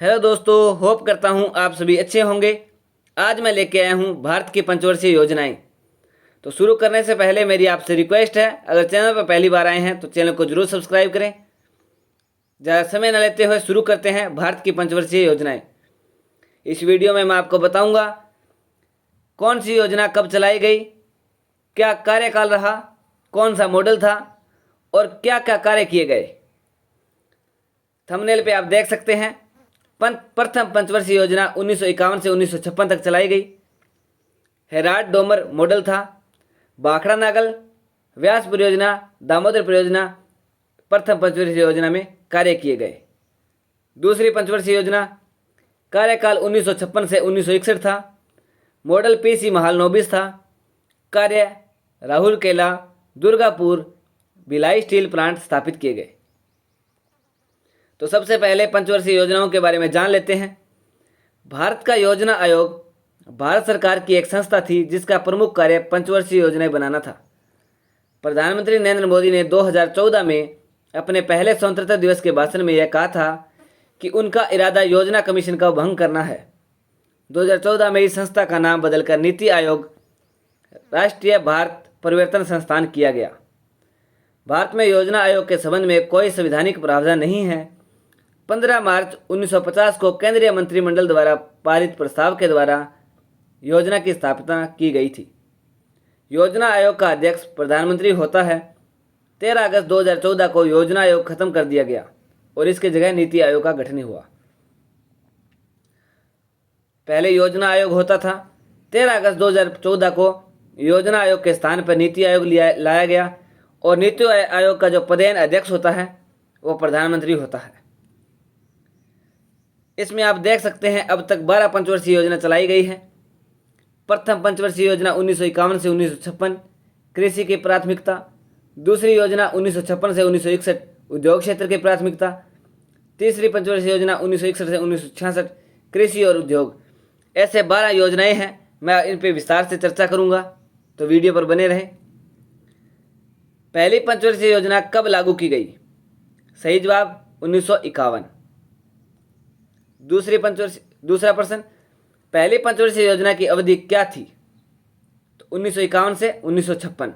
Hello दोस्तों, hope करता हूँ आप सभी अच्छे होंगे। आज मैं लेके आया हूँ भारत की पंचवर्षीय योजनाएं। तो शुरू करने से पहले मेरी आपसे रिक्वेस्ट है, अगर चैनल पर पहली बार आए हैं तो चैनल को जरूर सब्सक्राइब करें। ज़्यादा समय न लेते हुए शुरू करते हैं भारत की पंचवर्षीय योजनाएं। इस वीडियो में मैं आपको बताऊंगा कौन सी योजना कब चलाई गई, क्या कार्यकाल रहा, कौन सा मॉडल था और क्या क्या कार्य किए गए। थंबनेल पे आप देख सकते हैं, प्रथम पंचवर्षीय योजना 1951 से 1956 तक चलाई गई। हेराड डोमर मॉडल था। भाखड़ा नागल, व्यास परियोजना, दामोदर परियोजना प्रथम पंचवर्षीय योजना में कार्य किए गए। दूसरी पंचवर्षीय योजना कार्यकाल 1956 से 1961 था। मॉडल पीसी महालनोबिस था। कार्य राहुलकेला, दुर्गापुर, भिलाई स्टील प्लांट स्थापित किए गए। तो सबसे पहले पंचवर्षीय योजनाओं के बारे में जान लेते हैं। भारत का योजना आयोग भारत सरकार की एक संस्था थी जिसका प्रमुख कार्य पंचवर्षीय योजनाएं बनाना था। प्रधानमंत्री नरेंद्र मोदी ने 2014 में अपने पहले स्वतंत्रता दिवस के भाषण में यह कहा था कि उनका इरादा योजना कमीशन का भंग करना है। 2014 में इस संस्था का नाम बदलकर नीति आयोग राष्ट्रीय भारत परिवर्तन संस्थान किया गया। भारत में योजना आयोग के संबंध में कोई संवैधानिक प्रावधान नहीं है। 15 मार्च 1950 को केंद्रीय मंत्रिमंडल द्वारा पारित प्रस्ताव के द्वारा योजना की स्थापना की गई थी। योजना आयोग का अध्यक्ष प्रधानमंत्री होता है। 13 अगस्त 2014 को योजना आयोग खत्म कर दिया गया और इसके जगह नीति आयोग का गठन हुआ। पहले योजना आयोग होता था। 13 अगस्त 2014 को योजना आयोग के स्थान पर नीति आयोग लाया गया और नीति आयोग का जो पदेन अध्यक्ष होता है वो प्रधानमंत्री होता है। इसमें आप देख सकते हैं अब तक 12 पंचवर्षीय योजना चलाई गई है। प्रथम पंचवर्षीय योजना 1951 से 1956 कृषि की प्राथमिकता। दूसरी योजना 1956 से 1961 उद्योग क्षेत्र की प्राथमिकता। तीसरी पंचवर्षीय योजना 1961 से 1966 कृषि और उद्योग। ऐसे 12 योजनाएं हैं। मैं इन पर विस्तार से चर्चा करूंगा, तो वीडियो पर बने रहें। पहली पंचवर्षीय योजना कब लागू की गई? सही जवाब 1951। दूसरा प्रश्न, पहली पंचवर्षीय योजना की अवधि क्या थी? तो 1951 से 1956।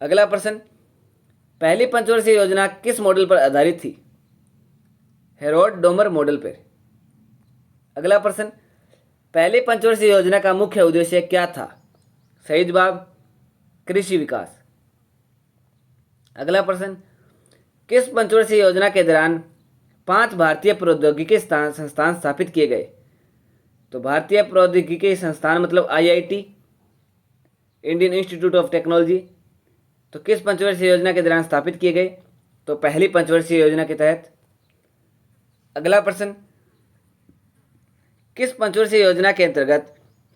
अगला प्रश्न, पहली पंचवर्षीय योजना किस मॉडल पर आधारित थी? हेरोड डोमर मॉडल पर। अगला प्रश्न, पहली पंचवर्षीय योजना का मुख्य उद्देश्य क्या था? सही जवाब कृषि विकास। अगला प्रश्न, किस पंचवर्षीय योजना के दौरान 5 भारतीय प्रौद्योगिकी संस्थान स्थापित किए गए? तो भारतीय प्रौद्योगिकी संस्थान मतलब IIT, Indian institute of technology. तो किस पंचवर्षीय योजना के दौरान स्थापित किए गए? तो पहली पंचवर्षीय योजना के तहत। अगला प्रश्न, किस पंचवर्षीय योजना के अंतर्गत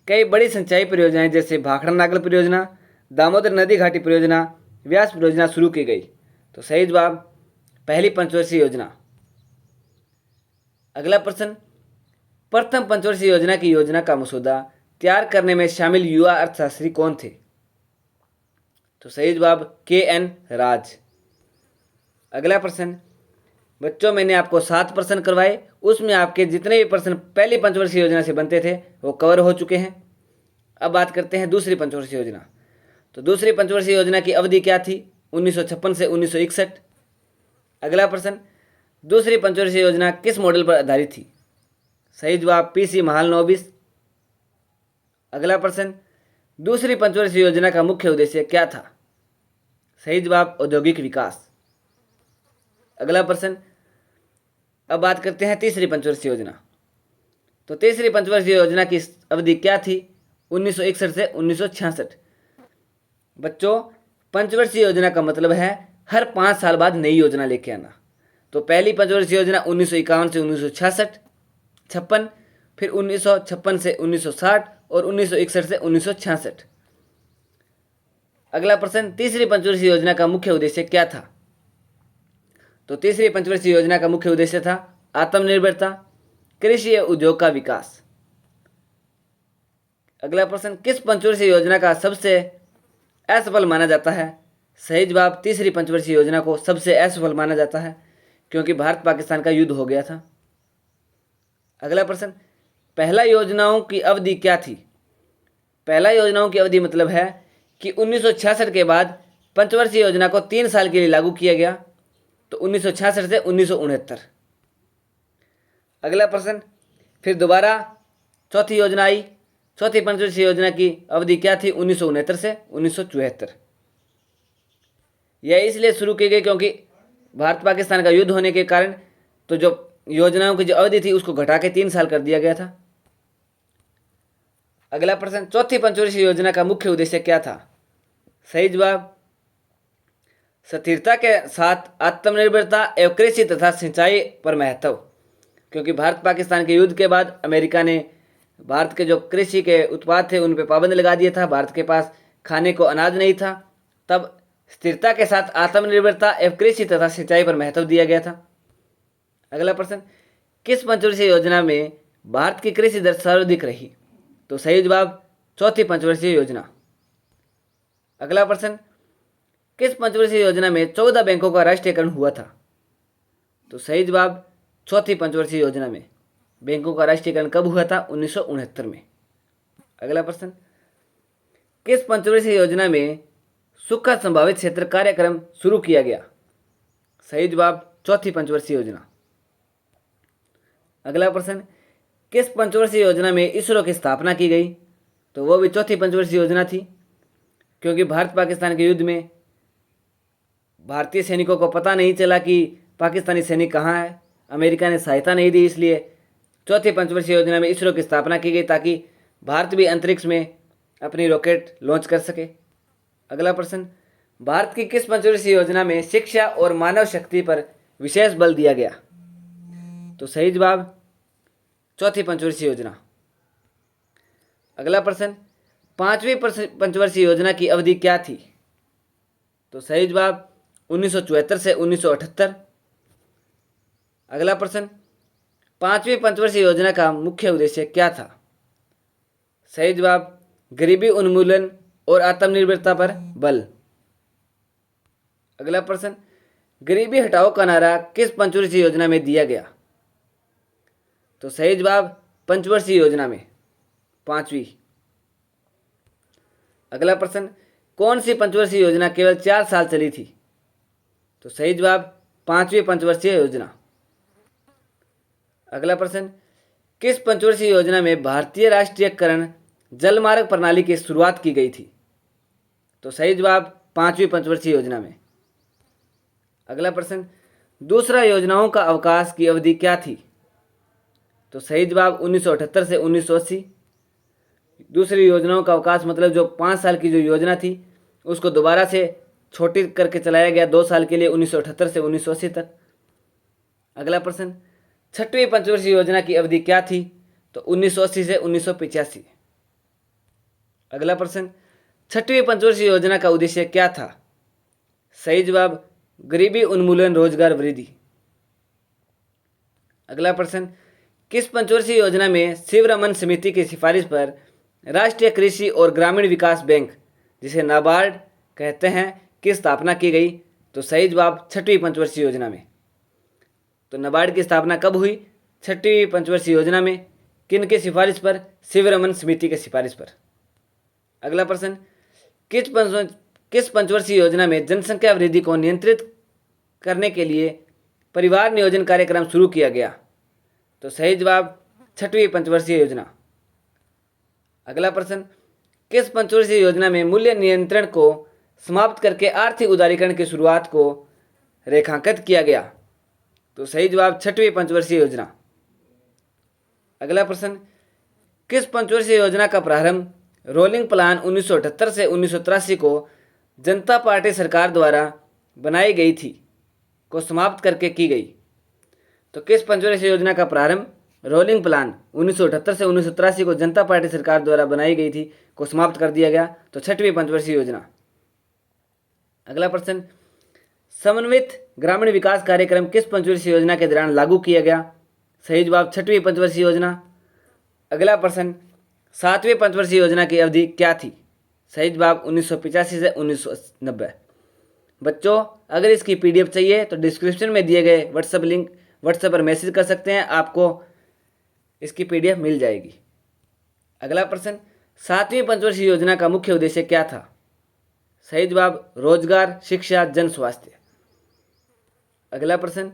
कई बड़ी सिंचाई परियोजनाएं जैसे भाखड़ा नागल परियोजना, दामोदर नदी घाटी परियोजना, व्यास परियोजना शुरू की गई? तो सही जवाब पहली पंचवर्षीय योजना। अगला प्रश्न, प्रथम पंचवर्षीय योजना की योजना का मसौदा तैयार करने में शामिल युवा अर्थशास्त्री कौन थे? तो सही जवाब KN राज। अगला प्रश्न, बच्चों मैंने आपको 7 प्रश्न करवाए, उसमें आपके जितने भी प्रश्न पहली पंचवर्षीय योजना से बनते थे वो कवर हो चुके हैं। अब बात करते हैं दूसरी पंचवर्षीय योजना। तो दूसरी पंचवर्षीय योजना की अवधि क्या थी? 1956 से 1961। अगला प्रश्न, दूसरी पंचवर्षीय योजना किस मॉडल पर आधारित थी? सही जवाब पीसी महालनोबिस। अगला प्रश्न, दूसरी पंचवर्षीय योजना का मुख्य उद्देश्य क्या था? सही जवाब औद्योगिक विकास। अगला प्रश्न, अब बात करते हैं तीसरी पंचवर्षीय योजना। तो तीसरी पंचवर्षीय योजना की अवधि क्या थी? 1961 से 1966। बच्चों, पंचवर्षीय योजना का मतलब है हर 5 साल बाद नई योजना लेके आना। तो पहली पंचवर्षीय योजना 1951 से 1956, फिर 1956 से 1960 और 1961 से 1966। अगला प्रश्न, तीसरी पंचवर्षीय योजना का मुख्य उद्देश्य क्या था? तो तीसरी पंचवर्षीय योजना का मुख्य उद्देश्य था आत्मनिर्भरता, कृषि और उद्योग का विकास। अगला प्रश्न, किस पंचवर्षीय योजना का सबसे असफल माना जाता है? सही जवाब तीसरी पंचवर्षीय योजना को सबसे असफल माना जाता है, क्योंकि भारत पाकिस्तान का युद्ध हो गया था। अगला प्रश्न, पहला योजनाओं की अवधि क्या थी? पहला योजनाओं की अवधि मतलब है कि 1966 के बाद पंचवर्षीय योजना को 3 साल के लिए लागू किया गया, तो 1966 से 1969। अगला प्रश्न, फिर दोबारा चौथी योजना आई। चौथी पंचवर्षीय योजना की अवधि क्या थी? 1969 से 1974। यह इसलिए शुरू की गई क्योंकि भारत पाकिस्तान का युद्ध होने के कारण तो जो योजनाओं की जो अवधि थी उसको घटा के 3 साल कर दिया गया था। अगला प्रश्न, चौथी पंचवर्षीय योजना का मुख्य उद्देश्य क्या था? सही जवाब, स्थिरता के साथ आत्मनिर्भरता एवं कृषि तथा सिंचाई पर महत्व। क्योंकि भारत पाकिस्तान के युद्ध के बाद अमेरिका ने भारत के जो कृषि के उत्पाद थे उन पर पाबंद लगा दिया था, भारत के पास खाने को अनाज नहीं था, तब स्थिरता के साथ आत्मनिर्भरता एवं कृषि तथा सिंचाई पर महत्व दिया गया था। अगला प्रश्न, किस पंचवर्षीय योजना में भारत की कृषि दर सर्वाधिक रही? तो सही जवाब, चौथी पंचवर्षीय योजना। अगला प्रश्न, किस पंचवर्षीय योजना में 14 बैंकों का राष्ट्रीयकरण हुआ था? तो सही जवाब, चौथी पंचवर्षीय योजना में बैंकों का राष्ट्रीयकरण कब हुआ था? 1969 में। अगला प्रश्न, किस पंचवर्षीय योजना में सूखा संभावित क्षेत्र कार्यक्रम शुरू किया गया? सही जवाब, चौथी पंचवर्षीय योजना। अगला प्रश्न, किस पंचवर्षीय योजना में इसरो की स्थापना की गई? तो वो भी चौथी पंचवर्षीय योजना थी, क्योंकि भारत पाकिस्तान के युद्ध में भारतीय सैनिकों को पता नहीं चला कि पाकिस्तानी सैनिक कहाँ है, अमेरिका ने सहायता नहीं दी, इसलिए चौथी पंचवर्षीय योजना में इसरो की स्थापना की गई ताकि भारत भी अंतरिक्ष में अपनी रॉकेट लॉन्च कर सके। अगला प्रश्न, भारत की किस पंचवर्षीय योजना में शिक्षा और मानव शक्ति पर विशेष बल दिया गया? तो सही जवाब, चौथी पंचवर्षीय योजना। अगला प्रश्न, पांचवी पंचवर्षीय योजना की अवधि क्या थी? तो सही जवाब, 1974 से 1978। अगला प्रश्न, पांचवी पंचवर्षीय योजना का मुख्य उद्देश्य क्या था? सही जवाब, गरीबी उन्मूलन और आत्मनिर्भरता पर बल। अगला प्रश्न, गरीबी हटाओ का नारा किस पंचवर्षीय योजना में दिया गया? तो सही जवाब, पंचवर्षीय योजना में, पांचवी। अगला प्रश्न, कौन सी पंचवर्षीय योजना केवल 4 साल चली थी? तो सही जवाब, पांचवी पंचवर्षीय योजना। अगला प्रश्न, किस पंचवर्षीय योजना में भारतीय राष्ट्रीयकरण जलमार्ग प्रणाली की शुरुआत की गई थी? तो सही जवाब, पांचवी पंचवर्षीय योजना में। अगला प्रश्न, दूसरा योजनाओं का अवकाश की अवधि क्या थी? तो सही जवाब, 1978 से 1980। दूसरी योजनाओं का अवकाश मतलब जो 5 साल की जो योजना थी उसको दोबारा से छोटी करके चलाया गया 2 साल के लिए, 1978 से 1980 तक। अगला प्रश्न, छठवीं पंचवर्षीय योजना की अवधि क्या थी? तो 1980 से 1985। अगला प्रश्न, छठवीं पंचवर्षीय योजना का उद्देश्य क्या था? सही जवाब, गरीबी उन्मूलन रोजगार वृद्धि। अगला प्रश्न, किस पंचवर्षीय योजना में शिवरमन समिति की सिफारिश पर राष्ट्रीय कृषि और ग्रामीण विकास बैंक, जिसे नाबार्ड कहते हैं, की स्थापना की गई? तो सही जवाब, छठवीं पंचवर्षीय योजना में। तो नाबार्ड की स्थापना कब हुई? छठवीं पंचवर्षीय योजना में। किन की सिफारिश पर? शिवरमन समिति की सिफारिश पर। अगला प्रश्न, किस पंचवर्षीय योजना में जनसंख्या वृद्धि को नियंत्रित करने के लिए परिवार नियोजन कार्यक्रम शुरू किया गया? तो सही जवाब, छठवीं पंचवर्षीय योजना। अगला प्रश्न, किस पंचवर्षीय योजना में मूल्य नियंत्रण को समाप्त करके आर्थिक उदारीकरण की शुरुआत को रेखांकित किया गया? तो सही जवाब, छठवीं पंचवर्षीय योजना। अगला प्रश्न, किस पंचवर्षीय योजना का प्रारंभ रोलिंग प्लान 1978 से 1983 को जनता पार्टी सरकार द्वारा बनाई गई थी को समाप्त करके की गई? तो किस पंचवर्षीय योजना का प्रारंभ रोलिंग प्लान 1978 से 1983 को जनता पार्टी सरकार द्वारा बनाई गई थी को समाप्त कर दिया गया? तो छठवीं पंचवर्षीय योजना। अगला प्रश्न, समन्वित ग्रामीण विकास कार्यक्रम किस पंचवर्षीय योजना के दौरान लागू किया गया? सही जवाब, छठवीं पंचवर्षीय योजना। अगला प्रश्न, सातवीं पंचवर्षीय योजना की अवधि क्या थी? सही जवाब, 1985 से 1990। बच्चों, अगर इसकी PDF चाहिए तो डिस्क्रिप्शन में दिए गए व्हाट्सएप पर मैसेज कर सकते हैं। आपको इसकी पीडीएफ मिल जाएगी। अगला प्रश्न, 7वीं पंचवर्षीय योजना का मुख्य उद्देश्य क्या था? सही जवाब रोजगार, शिक्षा, जन स्वास्थ्य। अगला प्रश्न,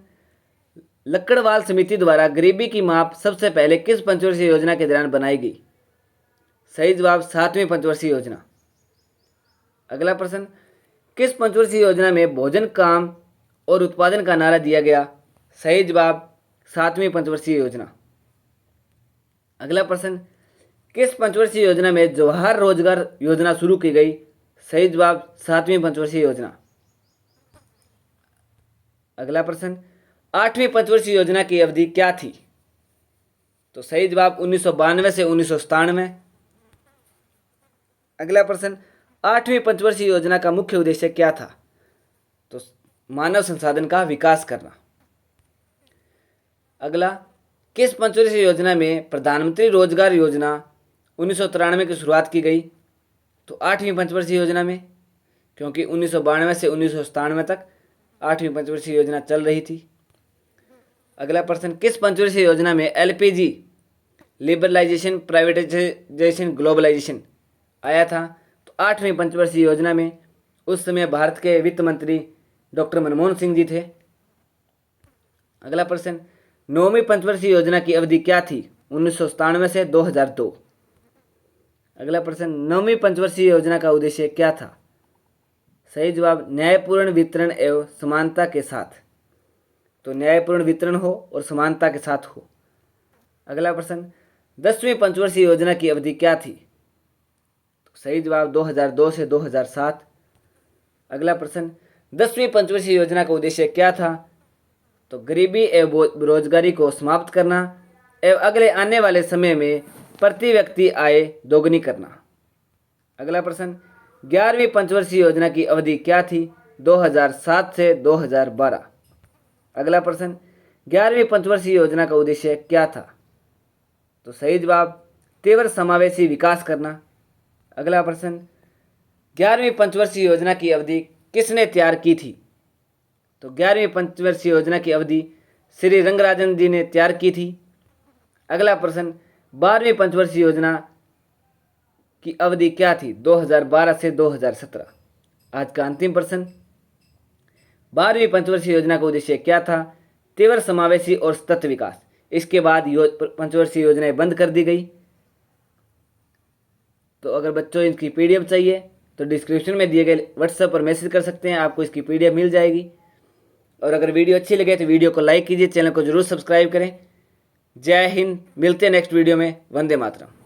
लक्कड़वाल समिति द्वारा गरीबी की माप सबसे पहले किस पंचवर्षीय योजना के दौरान बनाई गई? सही जवाब 7वीं पंचवर्षीय योजना। अगला प्रश्न, किस पंचवर्षीय योजना में भोजन, काम और उत्पादन का नारा दिया गया? सही जवाब 7वीं पंचवर्षीय योजना। अगला प्रश्न, किस पंचवर्षीय योजना में जवाहर रोजगार योजना शुरू की गई? सही जवाब 7वीं पंचवर्षीय योजना। अगला प्रश्न, 8वीं पंचवर्षीय योजना की अवधि क्या थी? तो सही जवाब 1992 से 1997। अगला प्रश्न, 8वीं पंचवर्षीय योजना का मुख्य उद्देश्य क्या था? तो मानव संसाधन का विकास करना। अगला, किस पंचवर्षीय योजना में प्रधानमंत्री रोजगार योजना 1993 की शुरुआत की गई? तो 8वीं पंचवर्षीय योजना में, क्योंकि 1992 से 1997 तक 8वीं पंचवर्षीय योजना चल रही थी। अगला प्रश्न, किस पंचवर्षीय योजना में एलपीजी लिबरलाइजेशन, प्राइवेटाइजेशन, ग्लोबलाइजेशन आया था? तो 8वीं पंचवर्षीय योजना में उस समय भारत के वित्त मंत्री डॉक्टर मनमोहन सिंह जी थे। अगला प्रश्न, 9वीं पंचवर्षीय योजना की अवधि क्या थी? 1997 से 2002। अगला प्रश्न, 9वीं पंचवर्षीय योजना का उद्देश्य क्या था? सही जवाब न्यायपूर्ण वितरण एवं समानता के साथ। तो न्यायपूर्ण वितरण हो और समानता के साथ हो। अगला प्रश्न, 10वीं पंचवर्षीय योजना की अवधि क्या थी? तो सही जवाब 2002 से 2007। अगला प्रश्न, 10वीं पंचवर्षीय योजना का उद्देश्य क्या था? तो गरीबी एवं बेरोजगारी को समाप्त करना एवं अगले आने वाले समय में प्रति व्यक्ति आय दोगुनी करना। अगला प्रश्न, 11वीं पंचवर्षीय योजना की अवधि क्या थी? 2007 से 2012। अगला प्रश्न, 11वीं पंचवर्षीय योजना का उद्देश्य क्या था? तो सही जवाब तीव्र समावेशी विकास करना। अगला प्रश्न, 11वीं पंचवर्षीय योजना की अवधि किसने तैयार की थी? तो 11वीं पंचवर्षीय योजना की अवधि श्री रंगराजन जी ने तैयार की थी। अगला प्रश्न, 12वीं पंचवर्षीय योजना की अवधि क्या थी? 2012 से 2017। आज का अंतिम प्रश्न, 12वीं पंचवर्षीय योजना का उद्देश्य क्या था? तीव्र समावेशी और सतत विकास। इसके बाद पंचवर्षीय योजनाएं बंद कर दी गई। तो अगर बच्चों इसकी पीडीएफ चाहिए तो डिस्क्रिप्शन में दिए गए व्हाट्सएप पर मैसेज कर सकते हैं, आपको इसकी पीडीएफ मिल जाएगी। और अगर वीडियो अच्छी लगे तो वीडियो को लाइक कीजिए, चैनल को जरूर सब्सक्राइब करें। जय हिंद, मिलते हैं नेक्स्ट वीडियो में। वंदे मातरम।